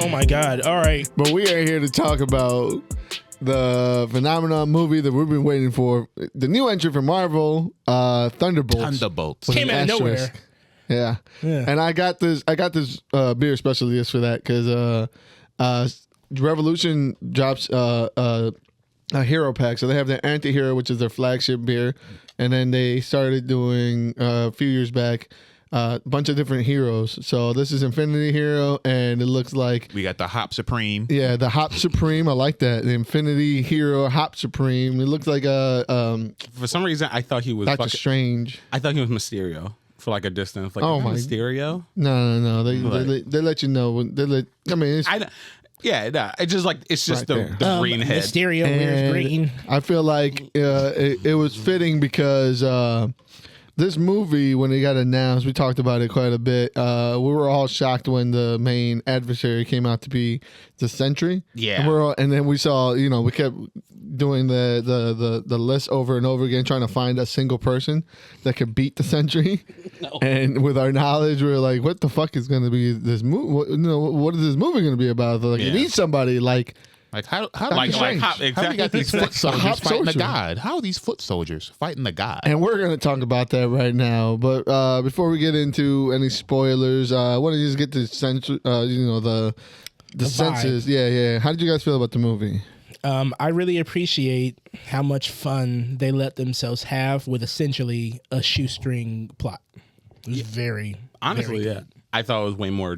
Oh my God. All right. But we are here to talk about the phenomenon movie that we've been waiting for. The new entry from Marvel, Thunderbolts. Came out of nowhere. Yeah. And I got this beer specially just for that because Revolution drops a hero pack. So they have their anti-hero, which is their flagship beer. And then they started doing a few years back a bunch of different heroes. So this is Infinity Hero, and it looks like we got the Hop Supreme. Yeah, the Hop Supreme. I like that. The Infinity Hero Hop Supreme. It looks like a For some reason, I thought he was Doctor Strange. I thought he was Mysterio for like a distance. Like, oh my Mysterio? No. They let you know. It's, it's just like it's just right the green head. Mysterio wears green. I feel like it was fitting because this movie, when it got announced, we talked about it quite a bit. We were all shocked when the main adversary came out to be the Sentry. Yeah, and then we saw, we kept doing the list over and over again, trying to find a single person that could beat the Sentry. No. And with our knowledge, we were like, "What the fuck is going to be this movie? What is this movie going to be about? Like, you need somebody like." Like how exactly. How we got these foot soldiers fighting the god? How are these foot soldiers fighting the god? And we're going to talk about that right now. But before we get into any spoilers, I want to just get the senses. Yeah. How did you guys feel about the movie? I really appreciate how much fun they let themselves have with essentially a shoestring plot. It was very honestly, very good. I thought it was way more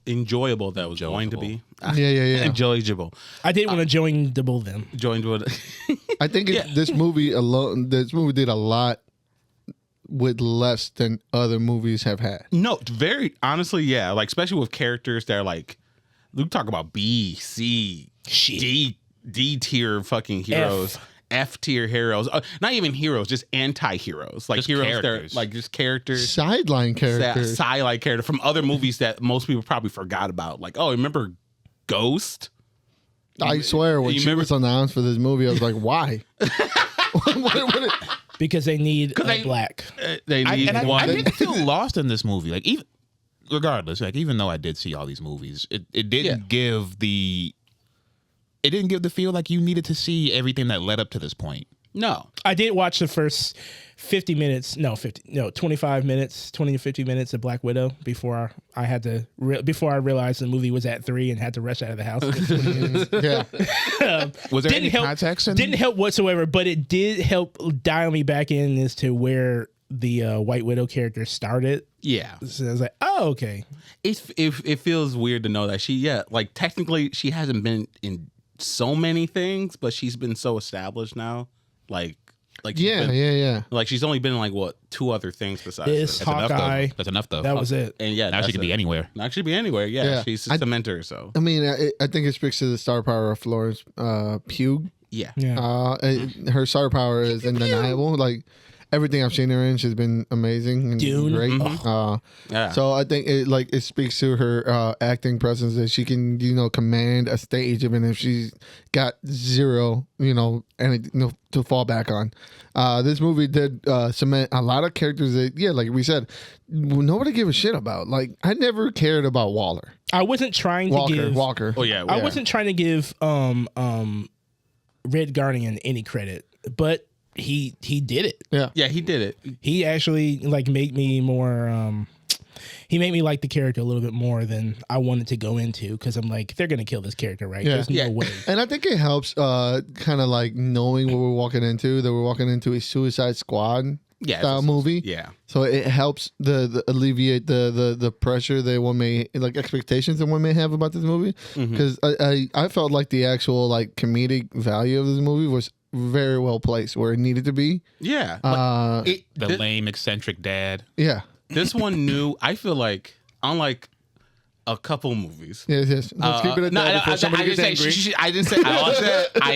enjoyable than it was going to be. Yeah. Enjoyable. I did want to join them. I think this movie did a lot with less than other movies have had. No, very honestly, yeah. Like especially with characters that are like, we talk about B, C, D tier fucking heroes. F tier heroes, not even heroes, just anti-heroes, like just heroes characters. That are like just characters, sideline characters from other movies that most people probably forgot about. Like, oh, remember Ghost? I swear, when she was announced for this movie, I was like, why? Because they need black. They need I didn't feel lost in this movie. Like even though I did see all these movies, it didn't give the. It didn't give the feel like you needed to see everything that led up to this point. No. I did watch the first 20 to 50 minutes of Black Widow before I realized the movie was at 3 and had to rush out of the house. Was there any context? Didn't help whatsoever, but it did help dial me back in as to where the White Widow character started. Yeah. So I was like, oh, okay. It feels weird to know that technically she hasn't been in so many things, but she's been so established now. Like she's only been in like 2 other things besides this. Hawkeye. That's enough though. That was it. And now she can be anywhere. Now she can be anywhere. Yeah. She's just a mentor. So I mean, I think it speaks to the star power of Florence Pugh. Yeah. Her star power is undeniable. Like everything I've seen her in, she's been amazing and great. Mm-hmm. So I think it speaks to her acting presence that she can command a stage even if she's got zero anything to fall back on. This movie did cement a lot of characters that like we said nobody gave a shit about. Like I never cared about Waller. I wasn't trying to give Walker. Oh yeah. I wasn't trying to give Red Guardian any credit, but he did it. Yeah, he did it. He actually made me more he made me like the character a little bit more than I wanted to go into, because I'm like, they're gonna kill this character, right? There's no way. And I think it helps kind of like knowing what we're walking into, that we're walking into a Suicide Squad style movie. Yeah. So it helps the alleviate the pressure that one may, like expectations that one may have about this movie. Because I felt like the actual like comedic value of this movie was very well placed where it needed to be. Yeah. The lame eccentric dad. Yeah. This one I feel like, unlike a couple movies. Yes. Let's keep it at that before somebody gets angry. I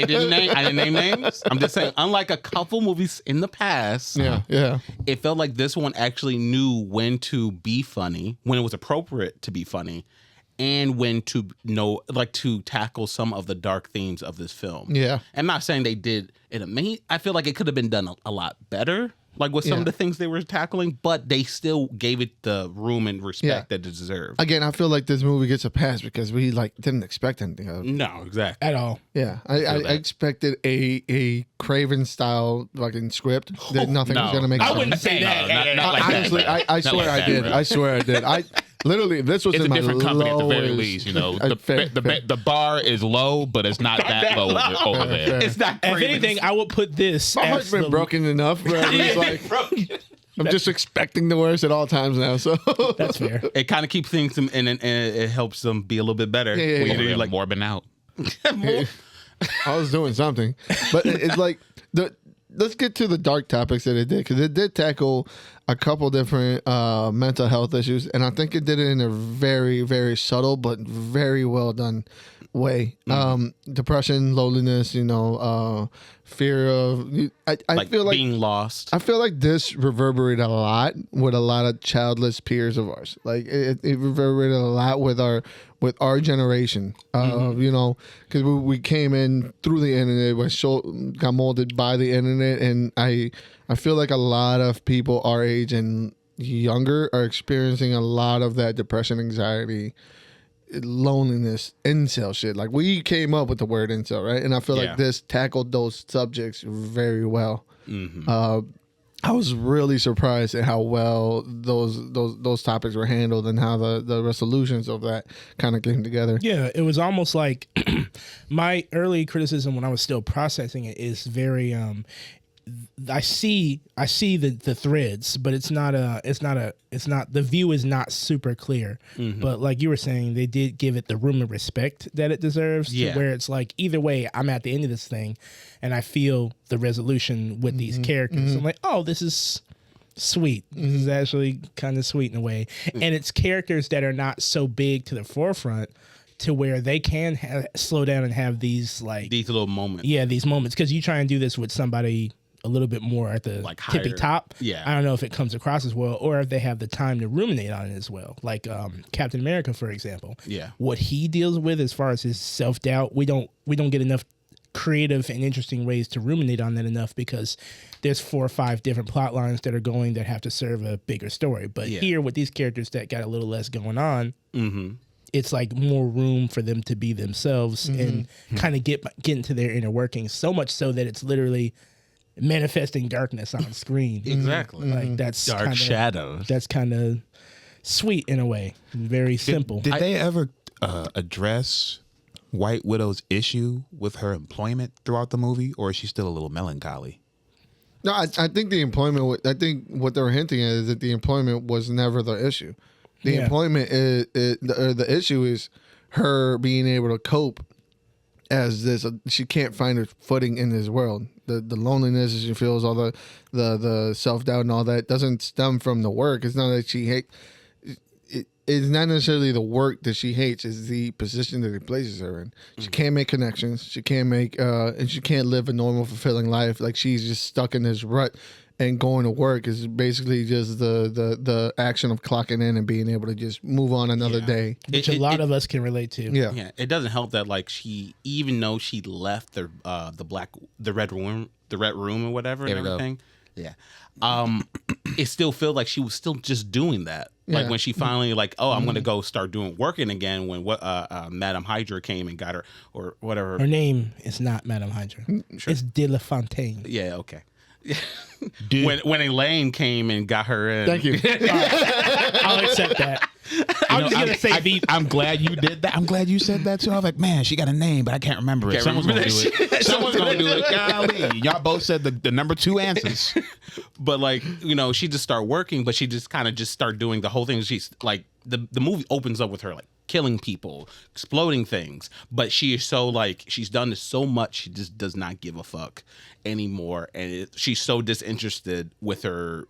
didn't name names. I'm just saying, unlike a couple movies in the past, it felt like this one actually knew when to be funny, when it was appropriate to be funny, and when to to tackle some of the dark themes of this film. Yeah. I'm not saying they did it amazing. I feel like it could have been done a lot better. like with some of the things they were tackling, but they still gave it the room and respect that it deserved. Again, I feel like this movie gets a pass because we didn't expect anything of it. No, exactly. At all. Yeah, I expected a Craven style fucking script that nothing was gonna make. I sense. wouldn't say that. Not like Honestly, that. I swear I did. I swear I did. I literally this was It's in a my different company at the very lowest- least, you know. Fair. The bar is low, but it's not that low over there. Fair. It's not. If Craven. anything, I would put this. My as heart's been the- broken enough. Where it's like, I'm just expecting the worst at all times now. So That's fair. It kind of keeps things and it helps them be a little bit better. Yeah. When They're you're like morbing out. I was doing something, but it's like let's get to the dark topics that it did, because it did tackle a couple different mental health issues, and I think it did it in a very, very subtle but very well done way. Depression, loneliness, fear of. I like feel like being lost. I feel like this reverberated a lot with a lot of childless peers of ours. Like it reverberated a lot with our generation. Because we came in through the internet, got molded by the internet, and I feel like a lot of people our age and younger are experiencing a lot of that depression, anxiety, loneliness, incel shit. Like we came up with the word incel, right? And I feel like this tackled those subjects very well. I was really surprised at how well those topics were handled and how the resolutions of that kind of came together. Yeah, it was almost like my early criticism when I was still processing it is very I see the threads, but it's not the view is not super clear. But like you were saying, they did give it the room and respect that it deserves. Yeah. Where it's like either way, I'm at the end of this thing, and I feel the resolution with these characters. I'm like, oh, this is sweet. This is actually kind of sweet in a way, and it's characters that are not so big to the forefront to where they can slow down and have these little moments. Yeah, these moments, because you try and do this with somebody a little bit more at the Like tippy higher. top. Yeah. I don't know if it comes across as well, or if they have the time to ruminate on it as well. Like Captain America, for example. Yeah. What he deals with as far as his self-doubt, we don't get enough creative and interesting ways to ruminate on that enough, because there's 4 or 5 different plot lines that are going that have to serve a bigger story. But here with these characters that got a little less going on, it's like more room for them to be themselves and kind of get into their inner workings, so much so that it's literally manifesting darkness on screen. Exactly. Like that's Dark shadows. That's kind of sweet in a way. Very simple. Did they ever address White Widow's issue with her employment throughout the movie, or is she still a little melancholy? No, I think the employment. I think what they were hinting at is that the employment was never the issue. The employment the issue is her being able to cope as this. She can't find her footing in this world. The loneliness she feels, all the self doubt and all that doesn't stem from the work. It's not that she hates. It's not necessarily the work that she hates. It's the position that it places her in. She can't make connections. She can't make and she can't live a normal, fulfilling life. Like she's just stuck in this rut. And going to work is basically just the action of clocking in and being able to just move on another day. Which a lot of us can relate to. Yeah. It doesn't help that like she, even though she left the red room or whatever and everything. Yeah. It still felt like she was still just doing that. Like when she finally I'm gonna go start working again when Madame Hydra came and got her or whatever. Her name is not Madame Hydra. It's De La Fontaine. Yeah, okay. When Elaine came and got her in. Thank you. I'll accept that. I'm just gonna say I'm glad you did that. I'm glad you said that too. I was like, man, she got a name, but I can't remember it. Someone's gonna do it. Someone's gonna do it. Golly, y'all both said the number 2 answers. But she just started working, but she just kind of just started doing the whole thing. She's like the movie opens up with her like killing people, exploding things, but she is so she's done this so much, she just does not give a fuck anymore, and she's so disinterested with her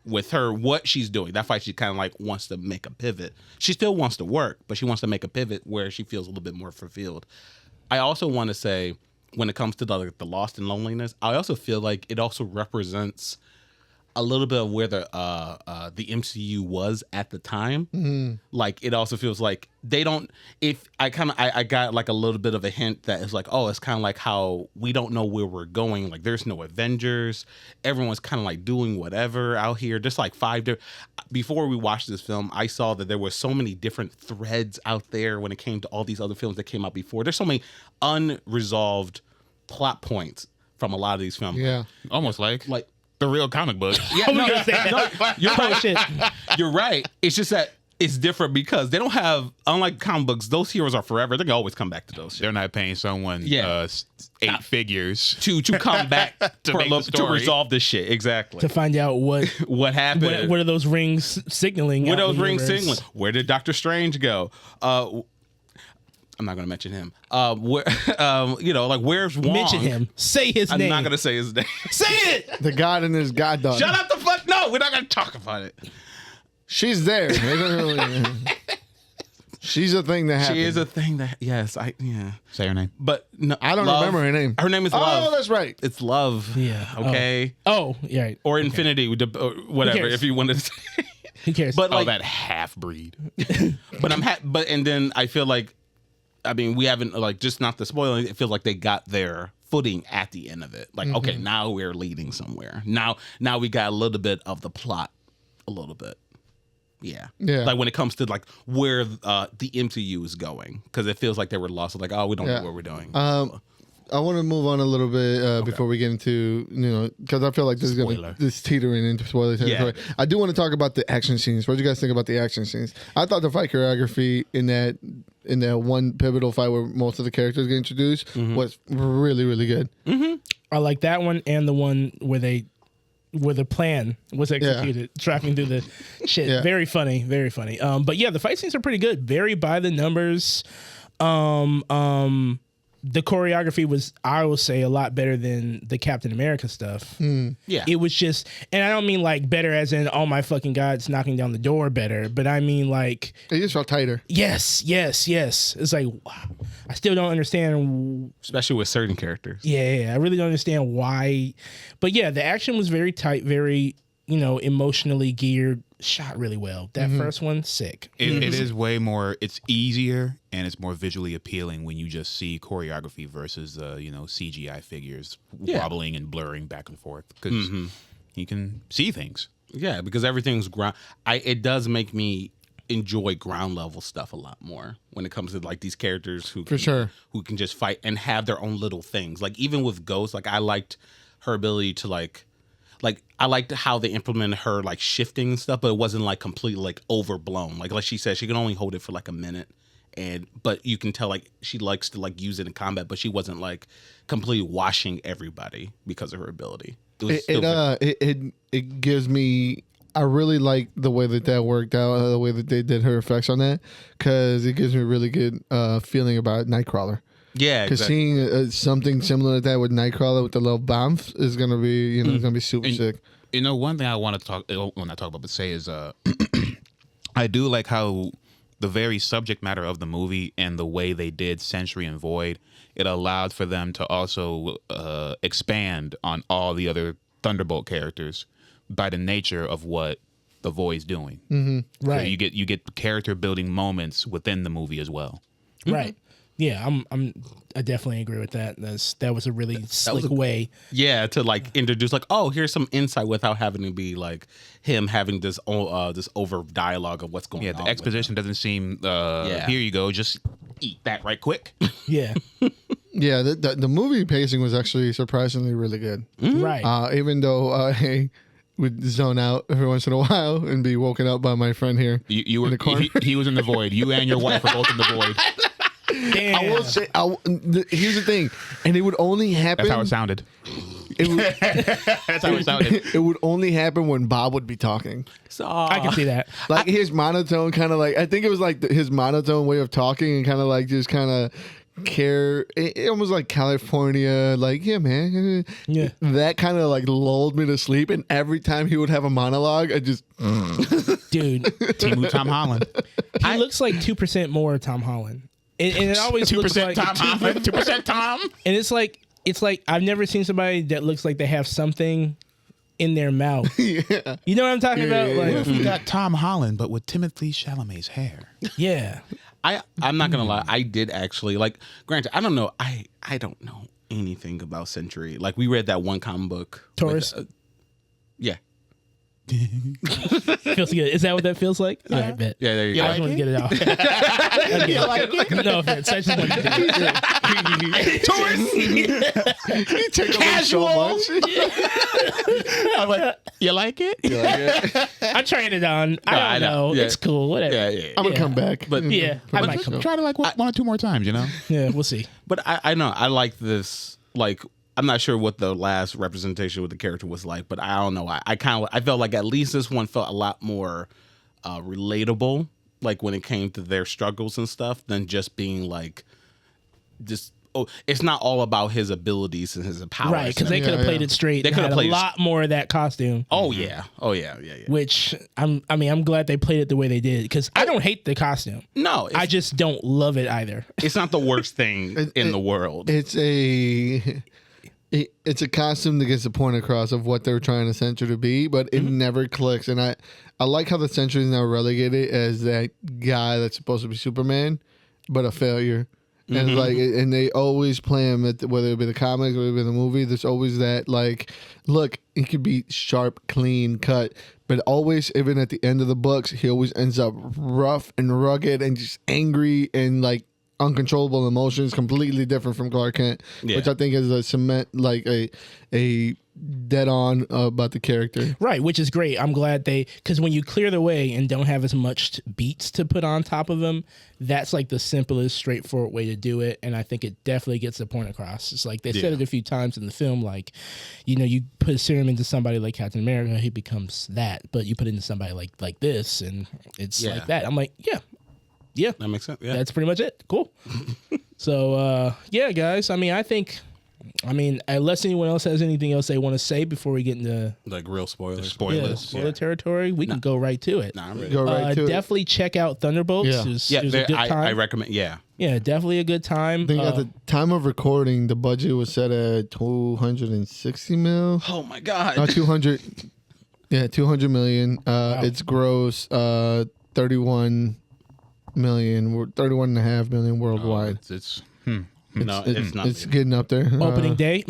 what she's doing. That's why she kind of wants to make a pivot. She still wants to work, but she wants to make a pivot where she feels a little bit more fulfilled. I also want to say, when it comes to the lost and loneliness, I also feel like it also represents a little bit of where the MCU was at the time. Mm-hmm. Like it also feels like they don't. If I got like a little bit of a hint that it's like, oh, it's kind of like how we don't know where we're going. Like there's no Avengers. Everyone's kind of like doing whatever out here. Just like before we watched this film, I saw that there were so many different threads out there when it came to all these other films that came out before. There's so many unresolved plot points from a lot of these films. Yeah, almost like the real comic book. Yeah, you're right. You're right. It's just that it's different because they don't have, unlike comic books, those heroes are forever. They can always come back to those. They're not paying someone 8 figures to come back to resolve this shit. Exactly. To find out what happened. What are those rings signaling? What are those rings signaling? Where did Doctor Strange go? I'm not going to mention him. Where, where's Wong? Mention him. Say his name. I'm not going to say his name. Say it. the God in his God dog. Shut up the fuck. No, we're not going to talk about it. She's there. She's a thing that happened. She is a thing that, yes, Say her name. But no, I don't remember her name. Her name is Love. Oh, that's right. It's Love. Yeah. Okay. Oh, yeah. Or Infinity, whatever, if you wanted to say. Who cares? But like that half breed. But and then I feel like, I mean, we haven't, like, just not the spoiling, it feels like they got their footing at the end of it. Like, okay, now we're leading somewhere. Now we got a little bit of the plot, a little bit. Yeah. Like when it comes to like where the MCU is going, because it feels like they were lost. Like, oh, we don't know where we're going. I want to move on a little bit before we get into, because I feel like this is going to this teetering into spoiler territory. Yeah. I do want to talk about the action scenes. What do you guys think about the action scenes? I thought the fight choreography in that one pivotal fight where most of the characters get introduced was really, really good. Mm-hmm. I like that one and the one where the plan was executed, tracking through the shit. Yeah. Very funny, very funny. But yeah, the fight scenes are pretty good. Very by the numbers. The choreography was, I will say, a lot better than the Captain America stuff. Yeah. It was just, and I don't mean like better as in, oh my fucking God, it's knocking down the door better, but I mean like... It just felt tighter. Yes. It's like, I still don't understand... Especially with certain characters. Yeah, I really don't understand why. But yeah, the action was very tight, very, emotionally geared, shot really well. That first one, sick. It is way more, it's easier and it's more visually appealing when you just see choreography versus CGI figures wobbling and blurring back and forth, because you can see things. Yeah, because everything's ground. It does make me enjoy ground level stuff a lot more when it comes to like these characters who can just fight and have their own little things. Like even with Ghost, like I liked her ability to like I liked how they implemented her like shifting and stuff, but it wasn't like completely like overblown. Like she said, she can only hold it for like a minute, but you can tell like she likes to like use it in combat, but she wasn't like completely washing everybody because of her ability. It gives me. I really like the way that worked out, the way that they did her effects on that, because it gives me a really good feeling about Nightcrawler. Yeah, because seeing something similar to that with Nightcrawler with the little bounce is gonna be, it's gonna be super sick. One thing I want to talk about, but say is, I do like how the very subject matter of the movie and the way they did Sentry and Void, it allowed for them to also expand on all the other Thunderbolt characters by the nature of what the Void's doing. Mm-hmm. Right. So you get character building moments within the movie as well. Right. Yeah, I definitely agree with that. That was a really slick way. Yeah, to like introduce like, oh, here's some insight without having to be like him having this over dialogue of what's going on. Yeah, the exposition doesn't seem here you go, just eat that right quick. Yeah. Yeah, the movie pacing was actually surprisingly really good. Mm-hmm. Right. Even though I would zone out every once in a while and be woken up by my friend here. You were in the corner. He was in the void. You and your wife were both in the void. Damn. I will say, here's the thing, and it would only happen. That's how it sounded. That's how it sounded. It would only happen when Bob would be talking. So I can see that. Like his monotone, kind of like, I think it was like his monotone way of talking, and kind of like just kind of care. It almost like California, like, yeah, man. Yeah. That kind of like lulled me to sleep, and every time he would have a monologue, I just, dude, Tom Holland. He looks like 2% more Tom Holland. And it always 2% looks like Tom Holland, 2% Tom. And it's like I've never seen somebody that looks like they have something in their mouth. Yeah. You know what I'm talking about? Like, what if we got Tom Holland, but with Timothy Chalamet's hair? Yeah. I'm not gonna lie. I did actually like. Granted, I don't know. I don't know anything about Century. Like we read that one comic book. Taurus. Yeah. Feels good. Is that what that feels like? Yeah. All right, bet. Yeah, there you go. I just want to get it off. You like it? No offense. I just want to get it. Taurus. You take away so much. I'm like, you like it? You like it? I'm trying it on. I don't know. Yeah. It's cool. Whatever. Yeah. I'm gonna come back. But Yeah, I might come. Try to like one or two more times, you know? Yeah, we'll see. But I know I like this. Like I'm not sure what the last representation with the character was like, but I don't know. I felt like at least this one felt a lot more relatable, like when it came to their struggles and stuff, than just being like just. Oh, it's not all about his abilities and his powers, Right? Because they could have played it straight. They could have played a lot more of that costume. Oh yeah. Which I'm glad they played it the way they did because I don't hate the costume. No, I just don't love it either. It's not the worst thing in the world. It's a costume that gets the point across of what they're trying to censor to be, but it never clicks. And I like how the Sentry is now relegated as that guy that's supposed to be Superman, but a failure. And and they always play him at whether it be the comics, whether it be the movie. There's always that like, look, he could be sharp, clean cut, but always, even at the end of the books, he always ends up rough and rugged and just angry and like uncontrollable emotions, completely different from Clark Kent, which I think is a cement like a dead on about the character. Right, which is great. I'm glad because when you clear the way and don't have as much beats to put on top of them, that's like the simplest, straightforward way to do it. And I think it definitely gets the point across. It's like they said it a few times in the film, like, you put a serum into somebody like Captain America, he becomes that. But you put it into somebody like this, and it's like that. I'm like, yeah, that makes sense. Yeah, that's pretty much it. Cool. So, guys, I think unless anyone else has anything else they want to say before we get into like real spoilers, spoiler territory, we can go right to it. Nah, I'm ready. Go right to definitely check out Thunderbolts. Yeah. It was a good time. I recommend. Yeah, definitely a good time. I think at the time of recording, the budget was set at 260 mil. Oh my god, Not 200. Yeah, 200 million. It's gross 31 million, 31.5 million worldwide. It's not. It's getting up there. Opening day,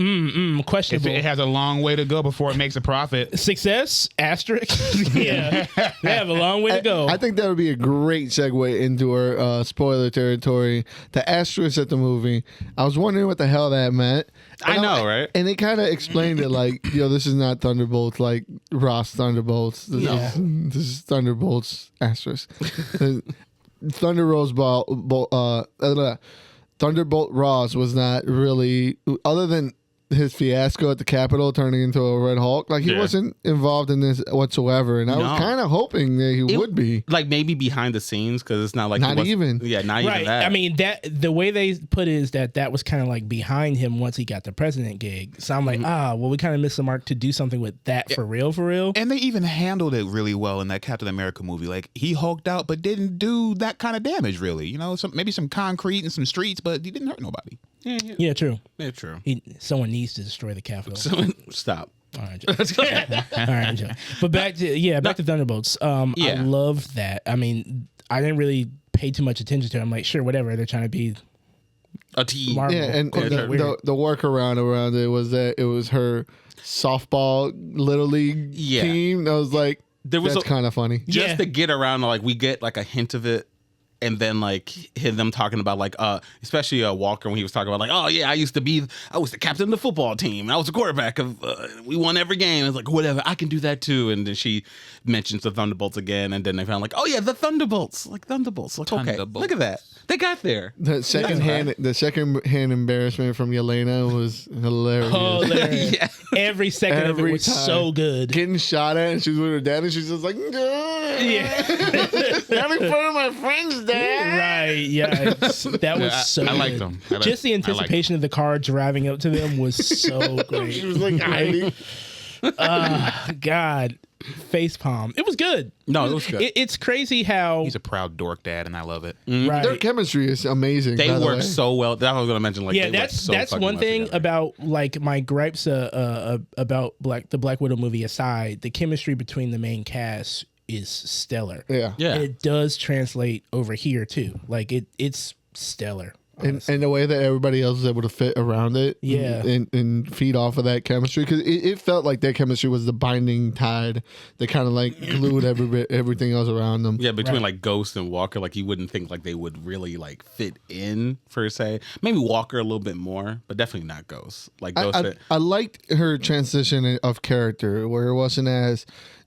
questionable. It has a long way to go before it makes a profit. Success, asterisk. Yeah, they have a long way to go. I think that would be a great segue into our spoiler territory. The asterisk at the movie. I was wondering what the hell that meant. I know, right? And they kind of explained it like, this is not Thunderbolts like Ross Thunderbolts. This is Thunderbolts asterisk. Thunderbolt Ross was not really, other than his fiasco at the Capitol turning into a Red Hulk, like he wasn't involved in this whatsoever. And I was kind of hoping that he would be. Like maybe behind the scenes, because it's not like not even. Yeah, not even that. That the way they put it is that was kind of like behind him once he got the president gig. So I'm like, we kind of missed the mark to do something with that for real. And they even handled it really well in that Captain America movie. Like he hulked out, but didn't do that kind of damage really. Maybe some concrete and some streets, but he didn't hurt nobody. Yeah, true. Yeah, true. Someone needs to destroy the Capitol. Stop. All right, Joe. All right, Joe. But back to Thunderbolts. I love that. I didn't really pay too much attention to it. I'm like, sure, whatever. They're trying to be a team. Marvel. Yeah, and the workaround around it was that it was her softball little league team. I was like, that's kind of funny. Just to get around, like we get like a hint of it. And then like them talking about like especially Walker when he was talking about like, oh yeah, I was the captain of the football team. I was the quarterback of we won every game. It's like whatever, I can do that too. And then she mentions the Thunderbolts again, and then they found like, oh yeah, the Thunderbolts. Like okay, look at that, they got there. The second hand embarrassment from Yelena was hilarious. Yeah. Every second of it was so good. Getting shot at, and she's with her dad, and she's just like, having fun with my friends, Dad. Right, yeah. That was so I good. liked them. Just the anticipation of the car driving up to them was so great. She was like hiding. God. facepalm. It was good. No, it was good. It's crazy how He's a proud dork dad, and I love it. right. Their chemistry is amazing. They by the work way. so well. That I was gonna mention. Like, yeah, they work that's so that's fucking one well thing together. about like my gripes about the Black Widow movie aside. The chemistry between the main cast is stellar. Yeah. Yeah. And it does translate over here too. Like it's stellar. And the way that everybody else is able to fit around it, Yeah. and feed off of that chemistry, because it felt like that chemistry was the binding tide that kind of like glued everything else around them. Yeah, between Right. like Ghost and Walker, like you wouldn't think like they would really like fit in per se. Maybe Walker a little bit more, but definitely not Ghost. Like Ghost. I liked her transition of character where it wasn't as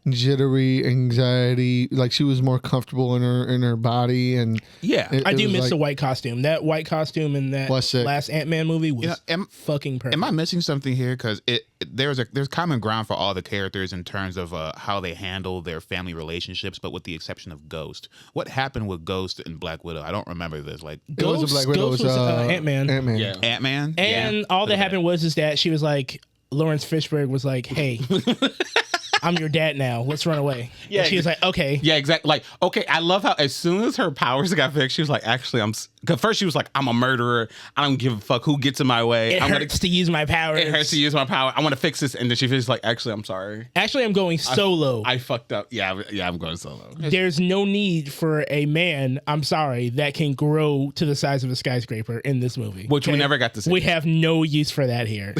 jittery, anxiety. Like she was more comfortable in her body, and Yeah. I do was miss like- the white costume. That white costume in that Was sick. last Ant-Man movie was fucking perfect. Am I missing something here? Because there's common ground for all the characters in terms of how they handle their family relationships, but with the exception of Ghost. What happened with Ghost and Black Widow? I don't remember this. Like it wasn't Black Widow. Ghost It was Ant-Man. Ant-Man. Yeah. Ant-Man, And all that happened was that she was like, Lawrence Fishburne was like, hey, I'm your dad now. Let's run away. Yeah, And she was like, okay. Yeah, exactly. Like, okay, I love how as soon as her powers got fixed, she was like, actually, Cause first she was like, I'm a murderer. I don't give a fuck who gets in my way. It hurts to use my powers. It hurts to use my power. I want to fix this. And then she feels like, actually, I'm sorry. Actually, I'm going solo. I fucked up. Yeah, I'm going solo. There's no need for a man, I'm sorry, that can grow to the size of a skyscraper in this movie. Which we never got to see. We have no use for that here.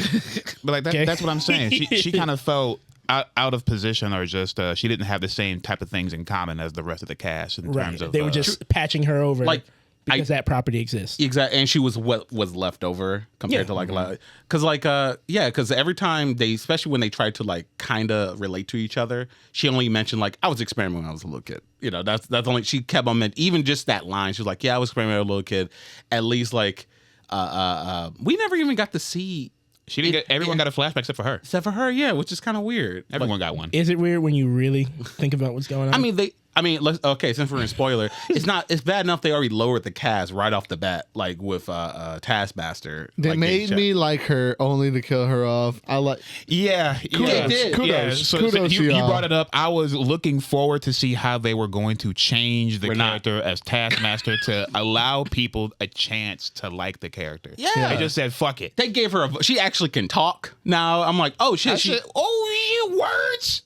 but like Okay. that's what I'm saying. She kind of felt out of position, or just she didn't have the same type of things in common as the rest of the cast in Right. terms of They were just patching her over Like, because that property exists. Exactly, and she was what was left over compared to because every time they, especially when they tried to like kind of relate to each other, she only mentioned like I was experimenting when I was a little kid. You know, that's only she kept on even just that line. She was like, yeah, I was experimenting when I was a little kid. At least like we never even got to see. she didn't get. Everyone got a flashback except for her. Except for her, yeah, which is kind of weird. Everyone got one. Is it weird when you really think about what's going on? Okay, since we're in spoiler, it's bad enough they already lowered the cast right off the bat, like with Taskmaster. They like, made me like her only to kill her off. I like. Yeah, Kudos, yeah. kudos, Yeah. So kudos you to y'all. brought it up. I was looking forward to see how they were going to change the We're not. character as Taskmaster to allow people a chance to like the character. Yeah. They just said, fuck it. They gave her she actually can talk now. I'm like, oh shit,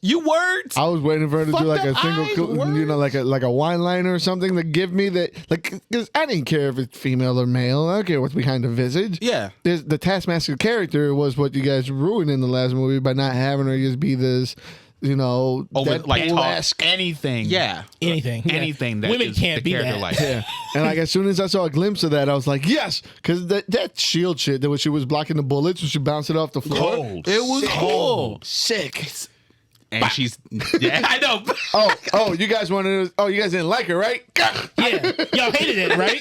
you words. I was waiting for her to do like a Fucked up single, eyes, like a wine liner or something to give me that, like, because I didn't care if it's female or male. I don't care what's behind the visage. Yeah. The Taskmaster character was what you guys ruined in the last movie by not having her just be this, Over, like, Deadpool-esque. Anything. Yeah. anything. Yeah. Anything that Women is can't the be character that. like. Yeah. And like as soon as I saw a glimpse of that, I was like, yes, because that shield shit that when she was blocking the bullets when she bounced it off the floor, Cold. it was Cold. sick. And she's I know. You guys didn't like her, right? Yeah. Y'all hated it, right?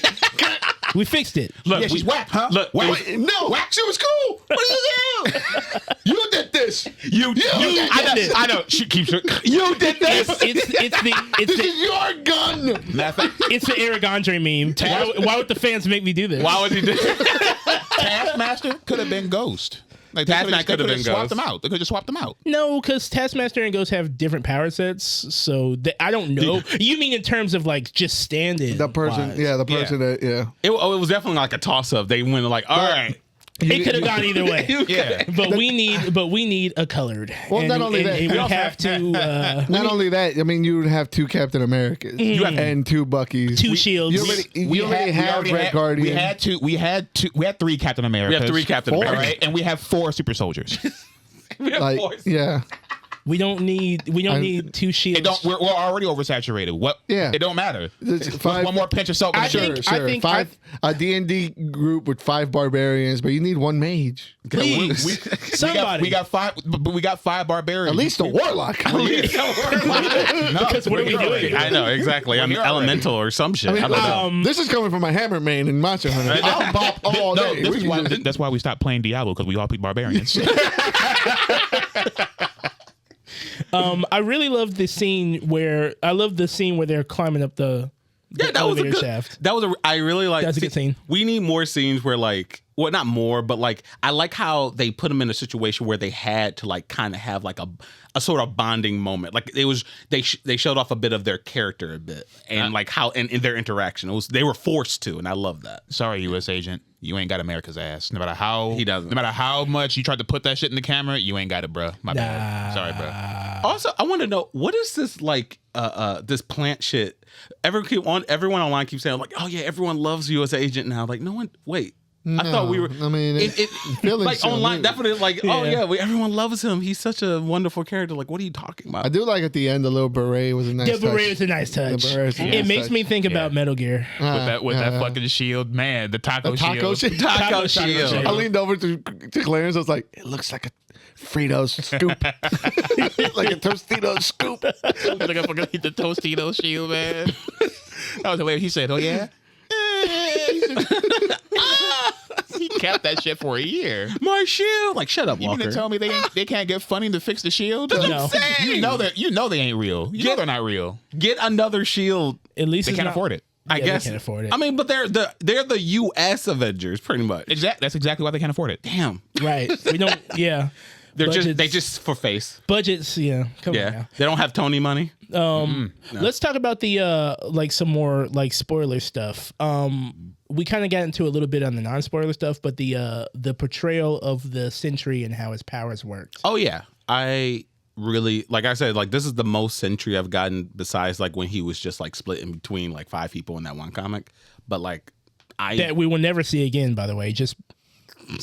We fixed it. Look, Yeah, she's whack, huh? Look, Whack. Wait, no, she was cool. What did you do? You did this. you I know. She keeps her. You did this. This is your gun. Matter of fact, It's the Eric Andre meme. Why would the fans make me do this? Why would he do? Taskmaster could have been Ghost. Like Taskmaster could have been swapped Ghost. them out. They could just swap them out. No, because Taskmaster and Ghost have different power sets, so I don't know. You mean in terms of like just stand-in? The person, wise. It was definitely like a toss up. They went like, all right. It could have gone either way. Yeah. But we need a colored. Well, not only that, we we would have to Not only that, I mean, you would have two Captain Americas and two Buckies. two shields. You already have Red Guardian. We had three Captain Americas. We have three Captain All Americas. right, and we have 4 super soldiers. We have Like, boys. yeah. We don't need two shields. We're already oversaturated. What? Yeah. It don't matter. It's It's five- one more pinch of salt. I in the think- sugar. Sure. I think- Five a D&D group with 5 barbarians, but you need 1 mage. Please, somebody. We got 5, but we got 5 barbarians. At least a warlock. because what are we doing? I know exactly. I'm We're here elemental or some shit. I don't know. This is coming from my hammer man in Monster Hunter. I'll bop all No, day. this We is can why, just- that's why we stopped playing Diablo, because we all picked barbarians. I really love the scene where they're climbing up the Yeah, that was a elevator good shaft. I really like. That's a good scene. We need more scenes where like well, not more, but like I like how they put him in a situation where they had to like kind of have like a sort of bonding moment. Like it was they showed off a bit of their character a bit and like how in their interaction they were forced to, and I love that. Sorry, U.S. agent, you ain't got America's ass. No matter how he doesn't. No matter how much you tried to put that shit in the camera, you ain't got it, bro. My bad. Sorry, bro. Also, I want to know what is this like this plant shit. Everyone online keeps saying like, oh yeah, everyone loves U.S. agent now. Like no one. Wait. No, I thought we were. I mean, like online, definitely. Like, oh yeah, everyone loves him. He's such a wonderful character. Like, what are you talking about? I do like at the end the little beret was a nice. The beret was a nice touch. It makes me think about Metal Gear with that fucking shield, man. The taco shield. Taco shield. I leaned over to Clarence. I was like, it looks like a Fritos scoop, like a Tostito scoop. Like I fucking eat the Tostito shield, man. That was the way he said, "Oh yeah." He kept that shit for a year. My shield, like shut up, Walker. You mean to tell me they can't get funding to fix the shield? No. You know they ain't real. You know they're not real. Get another shield. At least They can't afford it. I guess they can't afford it. I mean, but they're the U.S. Avengers, pretty much. That's exactly why they can't afford it. Damn. Right. We don't. Yeah. They just for face. Budgets. Yeah. Come on now. They don't have Tony money. No. Let's talk about the like some more like spoiler stuff. We kind of got into a little bit on the non-spoiler stuff, but the portrayal of the Sentry and how his powers worked. Oh yeah, I really like I said, like this is the most Sentry I've gotten besides like when he was just like split in between like 5 people in that one comic. But like that we will never see again, by the way. Just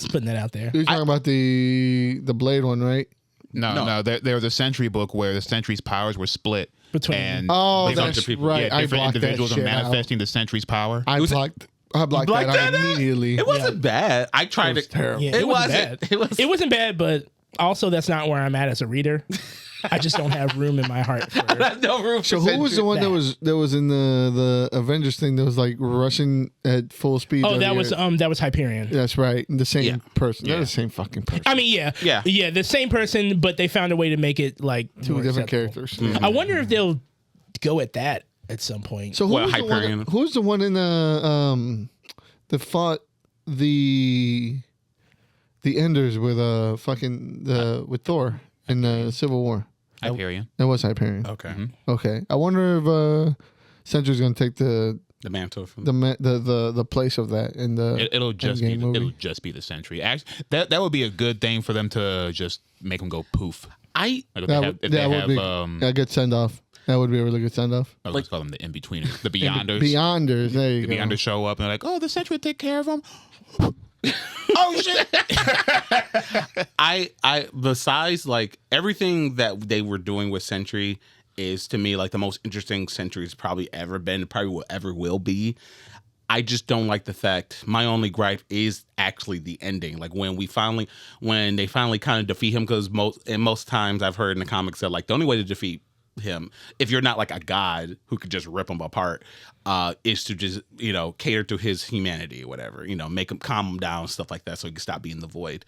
putting that out there. You're talking about the Blade one, right? No. There was a Sentry book where the Sentry's powers were split between. And that's people, right. Yeah, different individuals are manifesting out. the Sentry's power. I blocked that out immediately. It wasn't bad. I tried it. Terrible. Yeah, it wasn't bad. It wasn't bad, but also that's not where I'm at as a reader. I just don't have room in my heart for no room. So who was the one that was in the Avengers thing that was like rushing at full speed? Oh, that was Hyperion. That's right. The same person. They're the same fucking person. I mean, yeah, the same person, but they found a way to make it like two different acceptable. characters. I wonder if they'll go at that at some point. So who's the one in that fought the Enders with with Thor in the Civil War? Hyperion. That was Hyperion. Okay. Mm-hmm. Okay. I wonder if Sentry's going to take the mantle from the place of that in the it'll just be the Sentry. Actually, that would be a good thing for them to just make them go poof. That would be a good send off. That would be a really good send off. Let's call them the in-betweeners, the Beyonders. Beyonders, there you go. The Beyonders show up and they're like, "Oh, the Sentry would take care of them." Oh shit! I besides like everything that they were doing with Sentry is to me like the most interesting Sentry's probably ever been, probably ever will be. I just don't like the fact. My only gripe is actually the ending. Like when they finally kind of defeat him, because most times I've heard in the comics that like the only way to defeat him, if you're not like a god who could just rip him apart, is to just cater to his humanity or whatever, make him calm him down, stuff like that, so he can stop being the void.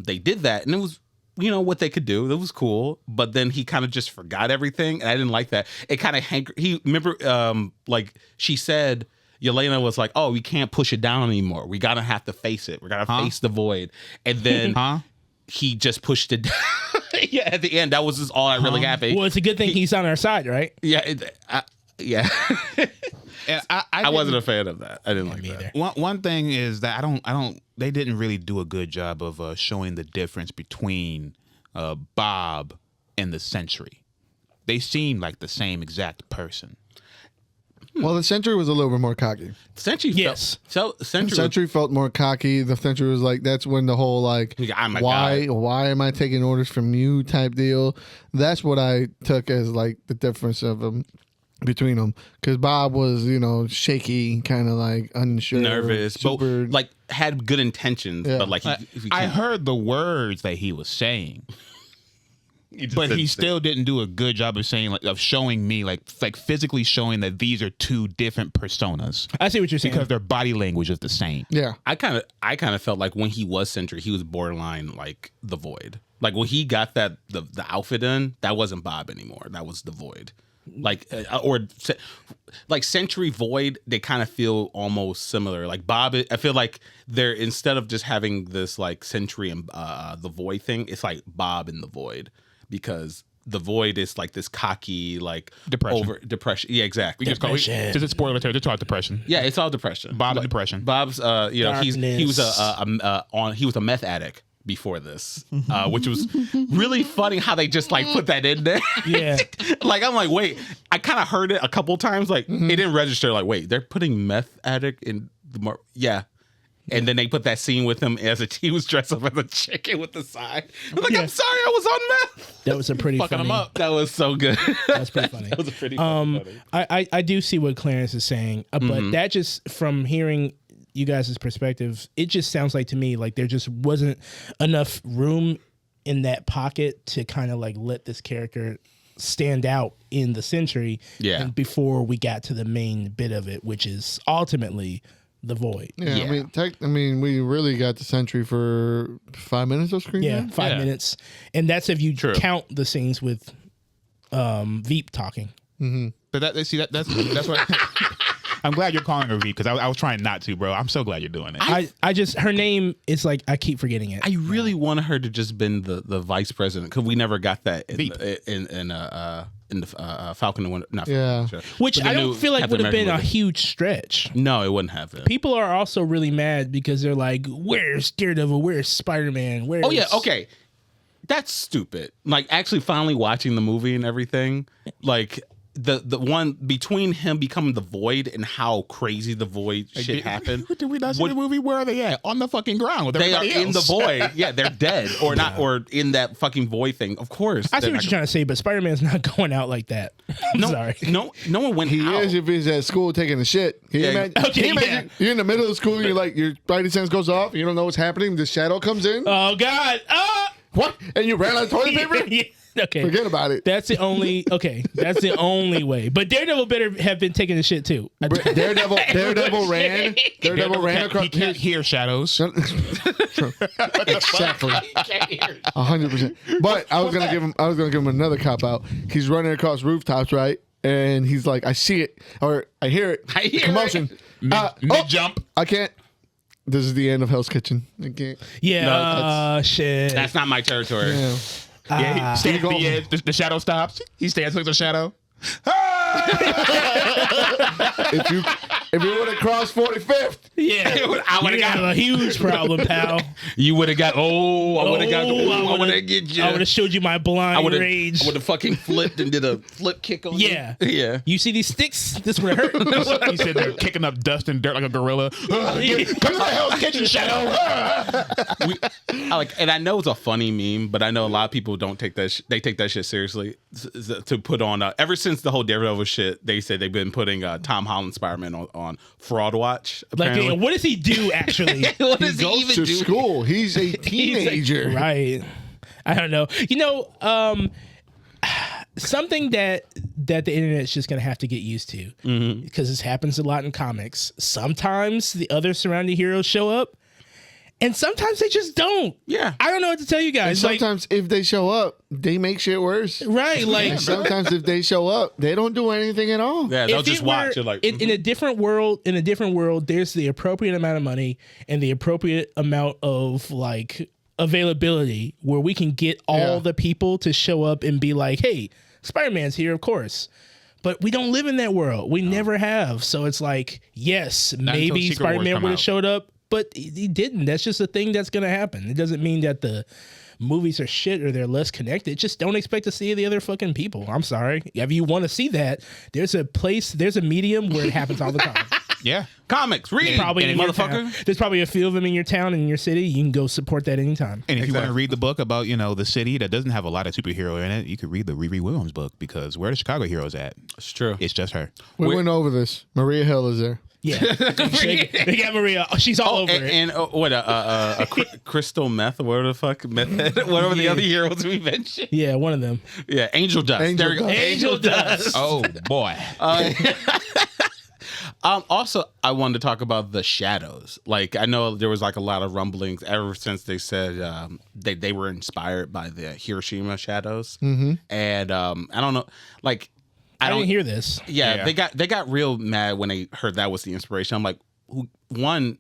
They did that, and it was what they could do. It was cool, but then he kind of just forgot everything, and I didn't like that. It kind of like she said, Yelena was like, "Oh, we can't push it down anymore. We gotta have to face it. We're gonna face the void," and then he just pushed it down. Yeah, at the end, that was just all that really happened. Well, it's a good thing he's on our side, right? Yeah, yeah. And I wasn't a fan of that. I didn't like that. One thing is that they didn't really do a good job of showing the difference between Bob and the Sentry. They seem like the same exact person. Well, the Sentry was a little bit more cocky. Sentry felt more cocky. The Sentry was like, that's when the whole like, why am I taking orders from you type deal? That's what I took as like the difference of them between them. Because Bob was, shaky, kind of like unsure, nervous, super, but like had good intentions. Yeah. But like, I heard the words that he was saying. But he still didn't do a good job of saying of showing me like physically showing that these are two different personas. I see what you're saying, because their body language is the same. Yeah, I kind of felt like when he was Sentry, he was borderline like the Void. Like when he got the outfit in, that wasn't Bob anymore. That was the Void. like Century Void. They kind of feel almost similar. Like Bob, I feel like they're, instead of just having this like Century and the Void thing, it's like Bob and the Void, because the Void is like this cocky, like depression. Yeah, exactly. We just call it. Just a spoiler. Just call it depression. Yeah, it's all depression. Bob and depression. Bob's, he was he was a meth addict before this, which was really funny how they just like put that in there. Yeah. Like, I'm like, wait, I kind of heard it a couple times. Like, it didn't register. Like, wait, they're putting meth addict in the yeah. And then they put that scene with him as he was dressed up as a chicken with the sign. I'm like, I'm sorry, I was on meth. That was a pretty Fucking funny. him up. That was so good. That's pretty funny. That was a pretty funny. I do see what Clarence is saying, but that just, from hearing you guys' perspective, it just sounds like to me like there just wasn't enough room in that pocket to kind of like let this character stand out in the Century. Yeah. And before we got to the main bit of it, which is ultimately the Void. Yeah. I mean, we really got the Century for 5 minutes of screen time. 5 minutes, and that's if you count the scenes with Veep talking. But that's what. I'm glad you're calling her V, because I was trying not to, bro. I'm so glad you're doing it. I just, her name is like, I keep forgetting it. I really wanted her to just been the vice president, because we never got that in the Falcon and Winter. Not Yeah. Falcon, Which I don't feel like Captain would have been America a huge stretch. No, it wouldn't have been. People are also really mad because they're like, where's Daredevil? Where's Spider-Man? Where's... Oh yeah, okay. That's stupid. Like, actually finally watching the movie and everything, like the one between him becoming the Void and how crazy the Void shit happened. Did we not see the movie? Where are they at? On the fucking ground with They are everybody in the else. Void. Yeah, they're dead or not, or in that fucking Void thing. Of course. I see what you're trying to say, but Spider-Man's not going out like that. I'm sorry. No one went He out. is if he's at school taking a shit. Can you imagine, Okay, can you imagine you're in the middle of school, you're like, your spidey sense goes off, you don't know what's happening, the shadow comes in. Oh, God. What? And you ran out of toilet paper? Yeah. Okay. Forget about it. That's the only, that's the only way. But Daredevil better have been taking the shit too. Daredevil ran. Daredevil ran across. He can't hear shadows. Exactly. 100%. But I was gonna give him another cop out. He's running across rooftops, right? And he's like, I see it, or I hear it. I hear commotion. Mid jump. I can't. This is the end of Hell's Kitchen. I can't. Yeah. Shit. That's not my territory. Yeah. Yeah, he stands at the edge. The shadow stops. He stands with the shadow. If you would have crossed 45th, Yeah. I would You have got got a huge problem, pal. You would have got. I would have got. I would would've- have get you. I would have showed you my blind rage. I would have fucking flipped and did a flip kick on Yeah. you. Yeah. You see these sticks? This would have hurt. He said they're kicking up dust and dirt like a gorilla. Come to the Hell's Kitchen, shadow. And I know it's a funny meme, but I know a lot of people don't take that. They take that shit seriously to put on. Ever since the whole Daredevil shit, they said they've been putting Tom Holland Spider-Man on Fraud Watch. Apparently. Like, what does he do actually? What he does he goes even to do? school. He's a teenager. Right. I don't know. Something that the internet's just gonna have to get used to, because this happens a lot in comics. Sometimes the other surrounding heroes show up, and sometimes they just don't. Yeah. I don't know what to tell you guys. Sometimes if they show up, they make shit worse. Right, like Sometimes if they show up, they don't do anything at all. Yeah, they'll if just it watch. were- You're like, in a different world, there's the appropriate amount of money and the appropriate amount of like availability where we can get all the people to show up and be like, hey, Spider-Man's here, of course. But we don't live in that world. We never have. So it's like, yes, maybe until Secret Wars Spider-Man come would have out. showed up, but he didn't. That's just a thing that's going to happen. It doesn't mean that the movies are shit or they're less connected. Just don't expect to see the other fucking people. I'm sorry. If you want to see that, there's a medium where it happens all the time. Yeah. comics, read, Probably in your motherfucker. town. There's probably a few of them in your town and in your city. You can go support that anytime. And if you want to read the book about, the city that doesn't have a lot of superhero in it, you could read the Riri Williams book, because where are the Chicago heroes at? It's true. It's just her. We went over this. Maria Hill is there. Yeah, they got Maria. Oh, she's all over it. And crystal meth, or whatever the fuck, meth, whatever the other heroes we mentioned. Yeah, one of them. Yeah, Angel Dust. Angel There we go. Dust. Angel Dust. Oh, boy. Also, I wanted to talk about the shadows. Like, I know there was like a lot of rumblings ever since they said they were inspired by the Hiroshima shadows. Mm-hmm. And I don't know, like, I didn't hear this. Yeah, they got real mad when they heard that was the inspiration. I'm like, one,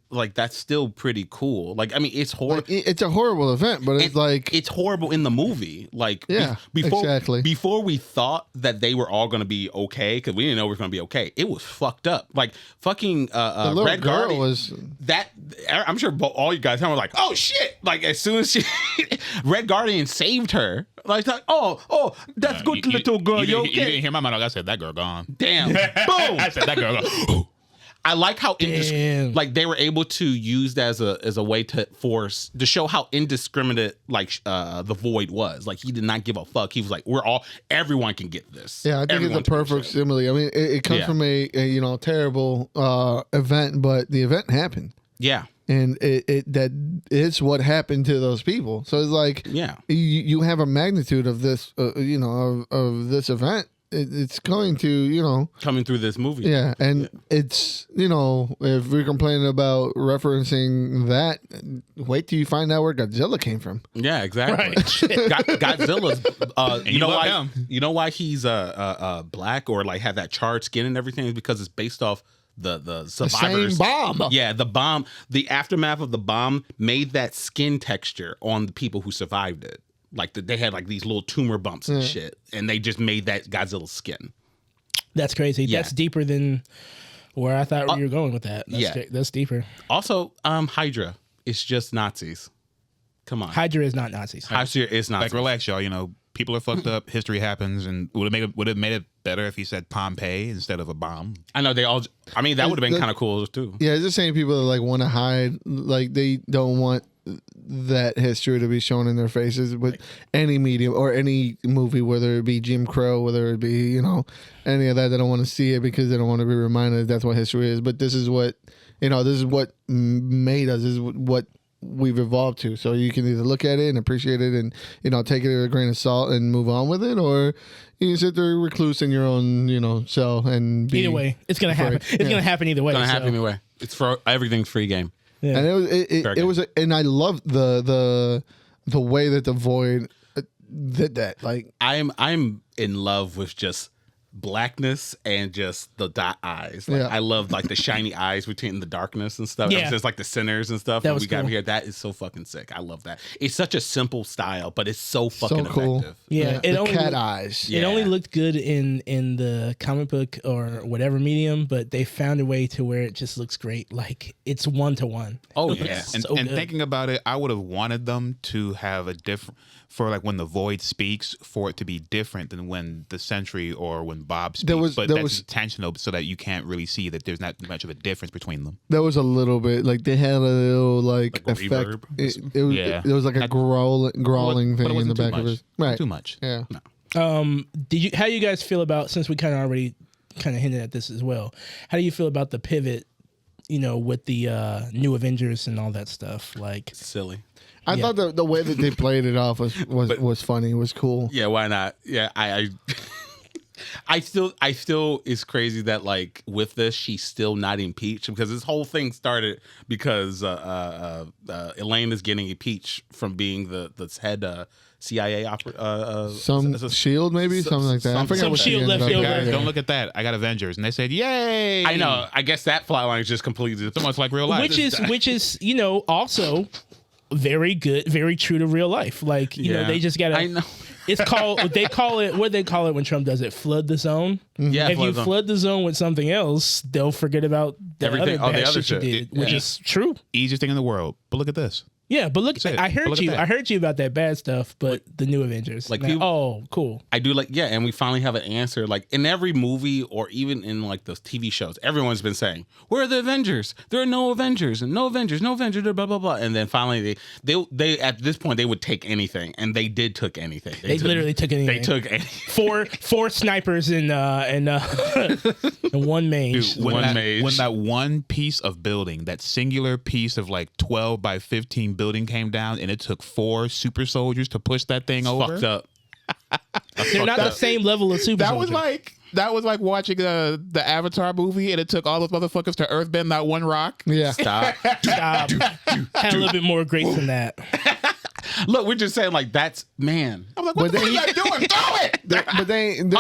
like that's still pretty cool. Like, I mean, it's horrible. It's a horrible event, but it's like it's horrible in the movie. Like, before we thought that they were all going to be okay, because we didn't know we were going to be okay. It was fucked up. Like fucking the little Red girl Guardian. was That I'm sure all you guys were like, oh shit! Like as soon as Red Guardian saved her, like oh that's good little girl. You okay? You didn't hear my monologue. I said that girl gone. Damn. Boom. I said that girl gone. I like how like they were able to use that as a way to show how indiscriminate like the Void was. Like he did not give a fuck. He was like, everyone can get this. Yeah, I think it's a perfect simile. I mean, it comes from a terrible event, but the event happened. Yeah. And that is what happened to those people. So it's like, you have a magnitude of this, of this event. It's going to, coming through this movie. Yeah. And it's, if we're complaining about referencing that, wait till you find out where Godzilla came from. Yeah, exactly. Right. Godzilla's, you know why he's black or like have that charred skin and everything is because it's based off the survivors. The same bomb. Yeah, the bomb, the aftermath of the bomb made that skin texture on the people who survived it. Like they had like these little tumor bumps and shit, and they just made that Godzilla's skin. That's crazy. Yeah. That's deeper than where I thought you were going with that. That's deeper. Also, Hydra, it's just Nazis. Come on, Hydra is not Nazis. Hydra is Nazis. Like relax, y'all. People are fucked up. History happens, and would have made it better if he said Pompeii instead of a bomb. I know they all. I mean, that would have been kind of cool too. Yeah, it's the same people that like want to hide, like they don't want that history to be shown in their faces with any medium or any movie, whether it be Jim Crow, whether it be any of that. They don't want to see it because they don't want to be reminded that's what history is. But this is what this is what made us. This is what we've evolved to. So you can either look at it and appreciate it and take it with a grain of salt and move on with it, or you can sit there recluse in your own cell and be either way. It's gonna happen. It's gonna happen either way. It's gonna happen either way. It's for everything's free game. Yeah. And it was and I love the way that the Void did that. Like I'm in love with just blackness and just the dot eyes. Like, I love like the shiny eyes between the darkness and stuff. Yeah. Just like the centers and stuff. That was got here. That is so fucking sick. I love that. It's such a simple style, but it's so fucking cool. effective. Yeah, the cat eyes. It only looked good in the comic book or whatever medium, but they found a way to where it just looks great. Like it's 1-to-1. Oh yeah, and thinking about it, I would have wanted them to have a different for like when the Void speaks, for it to be different than when the Sentry or when Bob speaks. But that's intentional so that you can't really see that there's not much of a difference between them. There was a little bit like they had a little like effect. It was like a growling thing in the back of it. Right, too much. Yeah. No. How do you guys feel about, since we kind of already hinted at this as well, how do you feel about the pivot? With the new Avengers and all that stuff, like silly. I thought the way that they played it off was funny. It was cool. Yeah, why not? Yeah, I still it's crazy that like with this she's still not impeached, because this whole thing started because Elaine is getting impeached from being the head CIA shield maybe something like that. I forget what shield left over. Don't look at that. I got Avengers, and they said, "Yay!" I know. I guess that plot line is just completely. It's almost like real life, which is also very good, very true to real life. Like they just gotta. I know. It's called. What they call it when Trump does it. Flood the zone. Yeah. If you flood the zone with something else, they'll forget about everything. All the other shit you did, which is true. Easiest thing in the world. But look at this. Yeah, but look, I heard you. I heard you about that bad stuff, but the new Avengers. Like, cool. I do and we finally have an answer. Like in every movie or even in like those TV shows, everyone's been saying, "Where are the Avengers? There are no Avengers and no Avengers, blah blah blah." And then finally, they at this point they would take anything, and they did took anything. They literally took anything. They took anything. four snipers and one mage. Dude, when that one piece of building, that singular piece of like 12 by 15 building came down, and it took 4 super soldiers to push that thing over. Fucked up. They're not the same level of super soldier. That was like watching the Avatar movie, and it took all those motherfuckers to earthbend that one rock. Yeah. Stop. Had a little bit more grace than that. Look, we're just saying like that's man. I'm like, what the fuck are you guys doing? Throw it! But then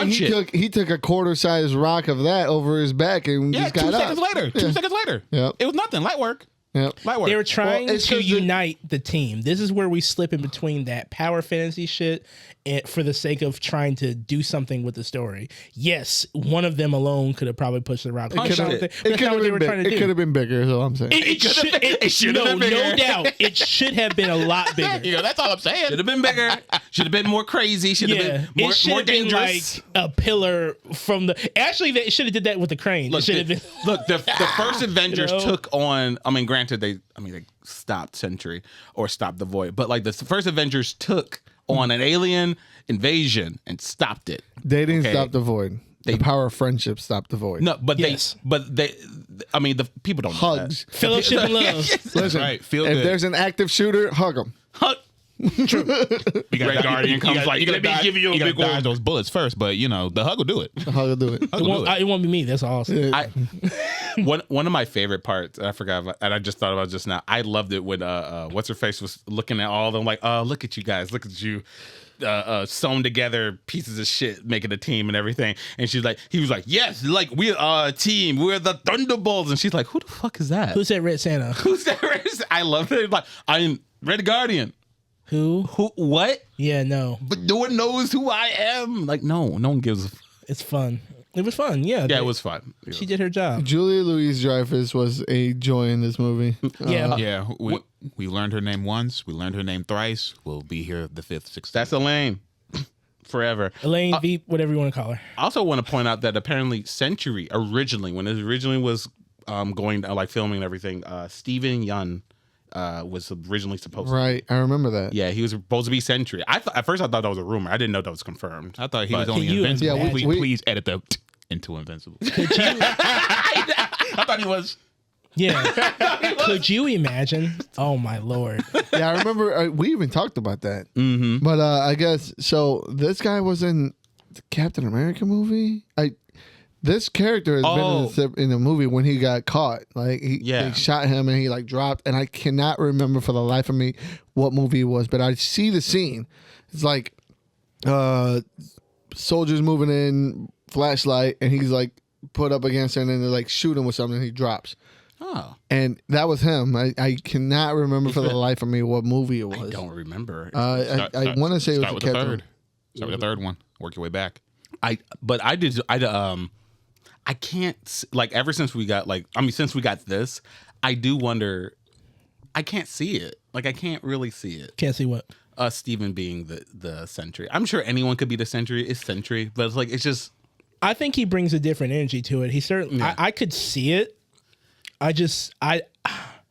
he took a quarter-sized rock of that over his back and just got 2 up. seconds later. 2 seconds later. Yep. It was nothing. Light work. Yep. Light work. They were trying Well, it's to 'cause unite the team. This is where we slip in between that power fantasy shit and for the sake of trying to do something with the story. Yes, one of them alone could have probably pushed the rock. It could have been bigger, is all I'm saying. It should have been bigger. No doubt. It should have been a lot bigger. You know, that's all I'm saying. Should have been bigger. Should have been more crazy. Should have been more, it should more have been dangerous. like a pillar from the. Actually, they should have did that with the crane. Look, it should have been. Look, the first Avengers You know? took on. I mean, granted, they stopped Sentry or stopped the Void, but like the first Avengers took on an alien invasion and stopped it. They didn't stop the Void. The power of friendship stopped the Void. No, but they. I mean, the people don't know Hugs. that. Fellowship and love. Listen, right. Feel if good. there's an active shooter, hug him. True. Red Guardian comes like, let me give you a big dodge one. those bullets first, but you know the hug will do it. The hug will do it. It won't be me. That's awesome. One of my favorite parts, I forgot about, and I just thought about just now. I loved it when what's her face was looking at all of them like, oh, look at you guys, look at you. Sewn together pieces of shit making a team and everything, and he was like, yes, like we're a team, we're the Thunderbolts, and she's like, who the fuck is that? Who's that Red Santa? Who's that Red Santa? I love it. Like, I'm Red Guardian. Who? What? Yeah, no. But no one knows who I am. Like, no one gives a It's fun. It was fun. Yeah. Yeah, it was fun. She did her job. Julia Louis-Dreyfus was a joy in this movie. Yeah. We learned her name once. We learned her name thrice. We'll be here the 5th, 6th. That's Elaine. Forever. Elaine, Veep, whatever you want to call her. I also want to point out that apparently Century originally, when it originally was going like filming and everything, Steven Yeun was originally supposed to. Right, I remember that. Yeah, he was supposed to be Sentry. At first I thought that was a rumor. I didn't know that was confirmed. I thought he was only Invincible. Yeah, please edit the into Invincible. I thought he was. Yeah. Could you imagine? Oh my Lord. Yeah, I remember we even talked about that. Mm-hmm. But I guess so. This guy was in the Captain America movie. This character has been in the movie when he got caught. Like they shot him and he like dropped. And I cannot remember for the life of me what movie it was. But I see the scene. It's like soldiers moving in, flashlight, and he's like put up against it, and then they like shoot him with something. And he drops. Oh. And that was him. I cannot remember for the life of me what movie it was. I don't remember. I want to say it was the third. Start with the third one. Work your way back. I can't, like, ever since we got since we got this, I do wonder. I can't see it. Like, I can't really see it. Can't see what? Steven being the Sentry. I'm sure anyone could be the Sentry. It's Sentry, but it's just. I think he brings a different energy to it. He certainly. Yeah. I could see it.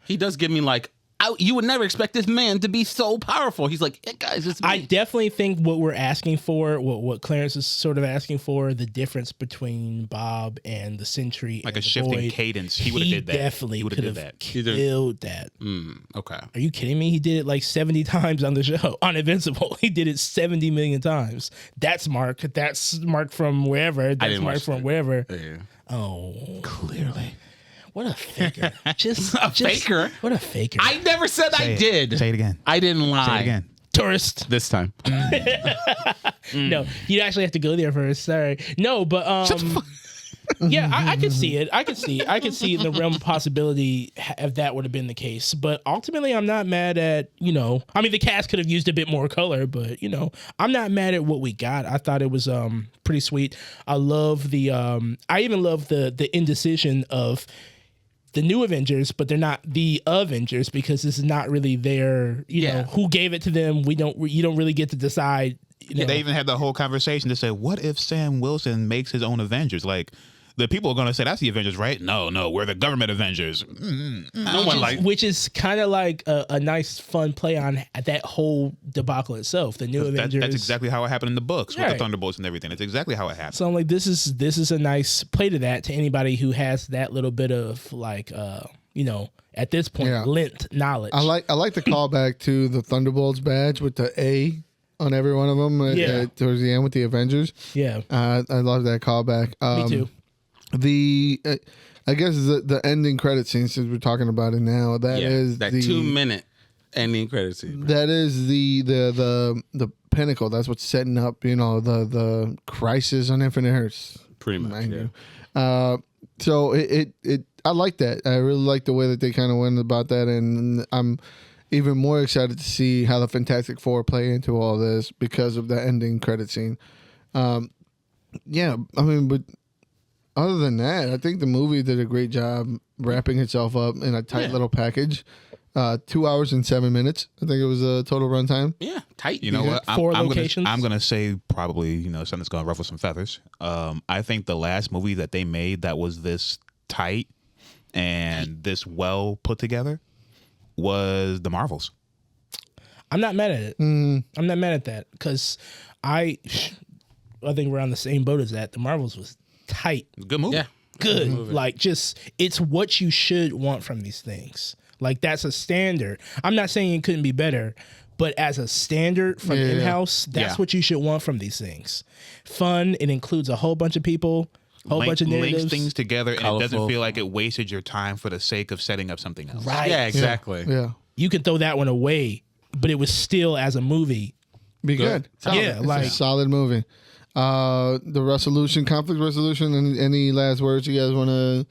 He does give me like, you would never expect this man to be so powerful. He's like, hey guys, it's me. I definitely think what we're asking for, what Clarence is sort of asking for, the difference between Bob and the Sentry, like and a shifting Void, cadence. He would have did that. Definitely would have did that. Killed that. Okay. Are you kidding me? He did it like 70 times on the show on Invincible. He did it 70 million times. That's Mark. That's Mark from wherever. That's Mark from wherever. Yeah. Oh, Clearly. What a faker. Faker? What a faker. I never said I did. Say it again. I didn't lie. Say it again. Tourist. This time. No, you actually have to go there first. Sorry. No, but yeah, I could see it. I could see in the realm of possibility if that would have been the case. But ultimately, I'm not mad at, I mean, the cast could have used a bit more color, but I'm not mad at what we got. I thought it was pretty sweet. I love I even love the indecision of the new Avengers, but they're not the Avengers because this is not really their, who gave it to them. You don't really get to decide. They even had the whole conversation to say, what if Sam Wilson makes his own Avengers? Like, the people are going to say, that's the Avengers, right? No, we're the government Avengers. Which is kind of like a nice, fun play on that whole debacle itself. The new Avengers. That's exactly how it happened in the books with the Thunderbolts and everything. That's exactly how it happened. So I'm like, this is a nice play to that, to anybody who has that little bit of like, at this point, lint knowledge. I like the callback to the Thunderbolts badge with the A on every one of them towards the end with the Avengers. Yeah. I love that callback. Me too. I guess the ending credit scene, since we're talking about it now, that is that the 2 minute. Ending credit scene. That is the pinnacle. That's what's setting up, the crisis on Infinite Earths. Pretty much. Mind Yeah. you. So I like that. I really like the way that they kind of went about that, and I'm even more excited to see how the Fantastic Four play into all this because of the ending credit scene. Yeah, I mean, but other than that, I think the movie did a great job wrapping itself up in a tight little package. 2 hours and 7 minutes. I think it was a total runtime. Yeah, tight. You know what? Four locations. I'm gonna say probably something that's gonna ruffle some feathers. I think the last movie that they made that was this tight and this well put together was the Marvels. I'm not mad at it. I'm not mad at that because I think we're on the same boat as that. The Marvels was tight, Good movie. Yeah. good. Like just it's what you should want from these things. Like that's a standard. I'm not saying it couldn't be better, but as a standard from in-house, that's what you should want from these things. Fun. It includes a whole bunch of people, bunch of narratives. Links things together, and Colorful. it doesn't feel like it wasted your time for the sake of setting up something else. Right. Yeah, exactly. Yeah. You can throw that one away, but it was still as a movie. Be good. Solid. Yeah, It's like- a solid movie. The conflict resolution, any last words you guys want to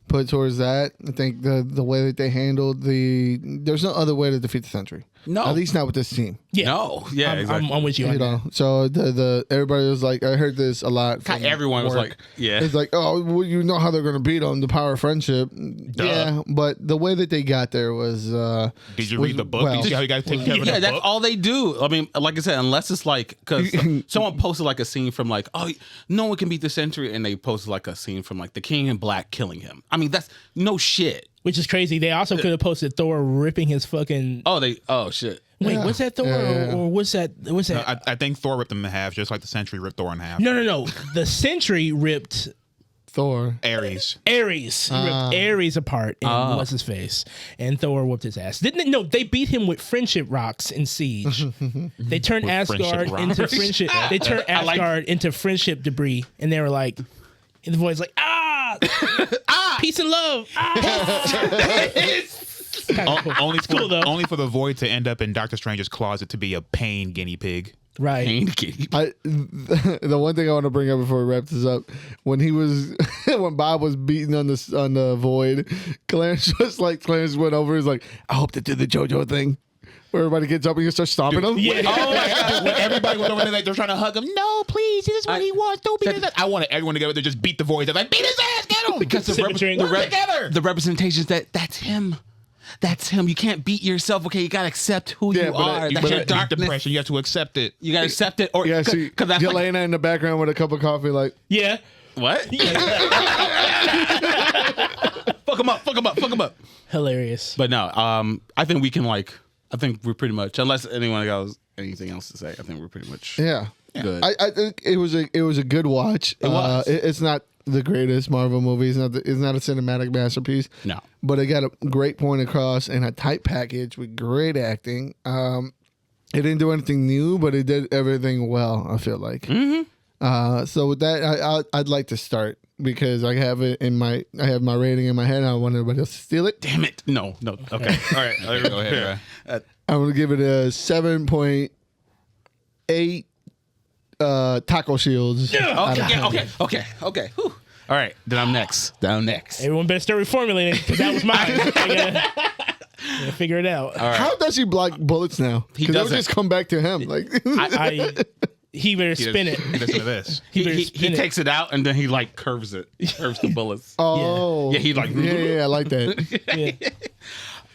put towards that? I think the way that they handled there's no other way to defeat the Sentry. No. At least not with this team. Yeah. No. Yeah, exactly. I'm with you on You that. know, so the everybody was like, I heard this a lot. From Everyone was work. like, yeah. It's like, oh, well, you know how they're going to beat them, the power of friendship. Yeah, but the way that they got there was. Did you was- read the book? well, Did you see how you guys take care of Yeah, the that's book? all they do. I mean, like I said, unless it's like, because someone posted like a scene from like, oh, no one can beat the Sentry, and they posted like a scene from like the King in Black killing him. I mean, that's no shit. Which is crazy. They also could have posted Thor ripping his fucking. Oh shit. Wait, was that Thor or was that? Was that? I think Thor ripped him in half, just like the Sentry ripped Thor in half. No. The Sentry ripped Thor. Ares. Ares. He ripped Ares apart and what's his face, and Thor whooped his ass. No, they beat him with friendship rocks in Siege. They turned Asgard friendship into rocks. friendship. They turned Asgard into friendship debris, and they were like, and the voice like, peace and love. Only for the Void to end up in Doctor Strange's closet to be a pain guinea pig. Right. The one thing I want to bring up before we wrap this up, when Bob was beating on the Void, Clarence went over. He's like, I hope they did the JoJo thing, where everybody gets up and you start stomping them. Yeah. Oh my God! When everybody was over there, like they're trying to hug him. No, please, this is what he wants. Don't beat his ass. I wanted everyone to go there, just beat the Void. They're like, beat his ass, get him. Because the representations that's him. That's him. You can't beat yourself. Okay, you gotta accept who you are. That's your darkness. Depression. You have to accept it. You gotta accept it. Or Yeah, see, that's like, Yelena in the background with a cup of coffee, like, Yeah. what? Fuck him up. Hilarious. But no, I think we can I think we're pretty much, unless anyone else anything else to say, I think we're pretty much yeah. good. I think it was a good watch. It was. It's not the greatest Marvel movie. It's not a cinematic masterpiece. No. But it got a great point across in a tight package with great acting. It didn't do anything new, but it did everything well, I feel like. Mm-hmm. So with that, I'd like to start because I have it I have my rating in my head. I don't want everybody else to steal it. Damn it. No. Okay. All right. Go ahead, bro. I'm going to give it a 7.8 taco shields. Okay. Whew. All right. Then I'm next. Everyone better start reformulating because that was mine. I gotta figure it out. How does he block bullets now? He Because they'll doesn't. just come back to him. Like, He better spin it. Listen to this. He takes it out and then he curves it. Curves the bullets. oh, Yeah, he like. yeah, I like that. Yeah.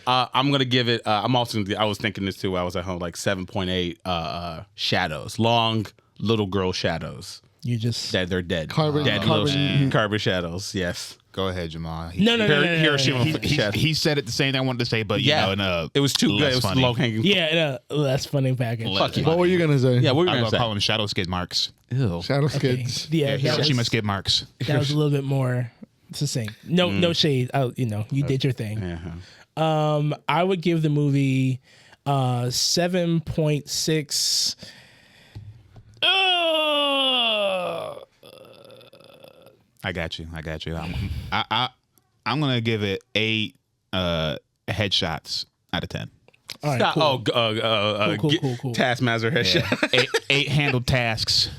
I'm gonna give it. I was thinking this too. While I was at home, 7.8. Shadows, long little girl shadows. You just That they're dead. Carbon- dead carbon- little carbon shadows. Yes. Go ahead, Jamal. no. Hiroshima. He said it the same thing I wanted to say, but It was too good. less It was funny. low hanging. Yeah, that's funny package. Fuck you. What were you gonna say? Yeah, what were you I'm gonna gonna say? call him shadow skid marks. Ew. Shadow Okay. Kids. Yeah, Hiroshima skid marks. that was a little bit more succinct. No shade. You did your thing. Uh-huh. I would give the movie 7.6. I got you. I'm gonna give it 8 headshots out of 10. All right, Stop. cool. Cool. Taskmaster headshot. Eight handled tasks.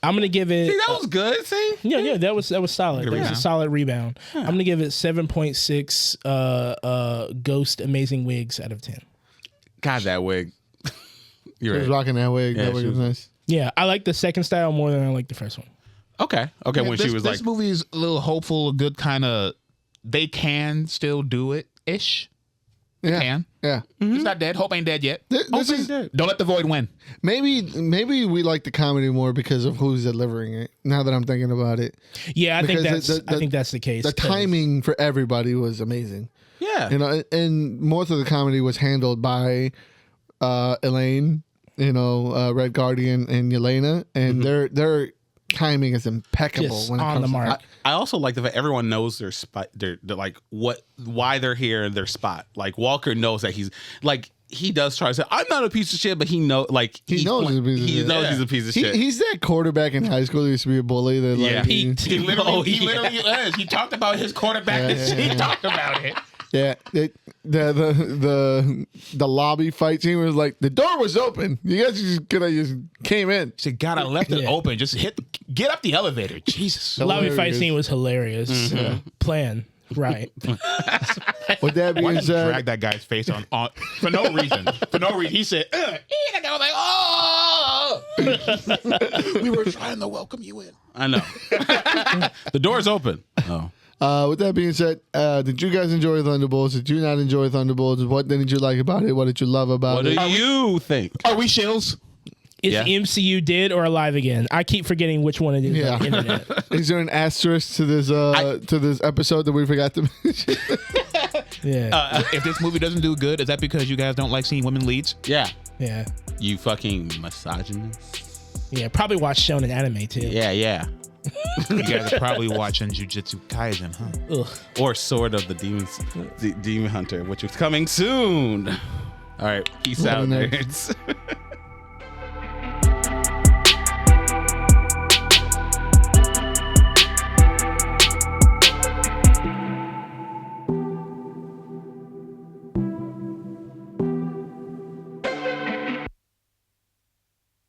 I'm gonna give it. See, that was good. See, yeah, that was solid. That was a solid rebound. I'm gonna give it 7.6 Ghost Amazing Wigs out of 10. God, that wig. You're right. Was rocking that wig. That wig was nice. Yeah, I like the second style more than I like the first one. Okay. Yeah, when she was this movie is a little hopeful, a good kind of. They can still do it ish. Yeah. Can. Yeah. It's not dead. Hope ain't dead yet. This is Don't let the void win. maybe we like the comedy more because of who's delivering it. Now that I'm thinking about it. Yeah, I think Because that's the case. The timing for everybody was amazing. Yeah. You know, and most of the comedy was handled by Elaine, Red Guardian and Yelena, and their timing is impeccable Just when it on comes the mark. I also like the fact everyone knows their spot. They're like why they're here in their spot. Like Walker knows that he's like he does try to say I'm not a piece of shit, but he knows he's a piece of shit. He's that quarterback in high school who used to be a bully. That He literally is. He talked about his quarterback. He talked about it. Yeah, the lobby fight scene was like the door was open. You guys just came in. She said, God, I left it open. Just get up the elevator. Jesus. The lobby fight scene was hilarious. Plan. Right. With that Why being did said, drag that guy's face on for no reason? For no reason. He said, and I was like, oh. We were trying to welcome you in. I know. The door's open. Oh. with that being said, did you guys enjoy Thunderbolts? Did you not enjoy Thunderbolts? What did you like about it? What did you love about it? What do you think? Are we shills? Is MCU dead or alive again? I keep forgetting which one it is on the internet. Is there an asterisk to this episode that we forgot to mention? Yeah. If this movie doesn't do good, is that because you guys don't like seeing women leads? Yeah. Yeah. You fucking misogynist. Yeah. Probably watch shonen anime too. Yeah. You guys are probably watching Jujutsu Kaisen, huh? Ugh. Or Sword of the Demon Hunter, which is coming soon. All right. Peace out, nerds.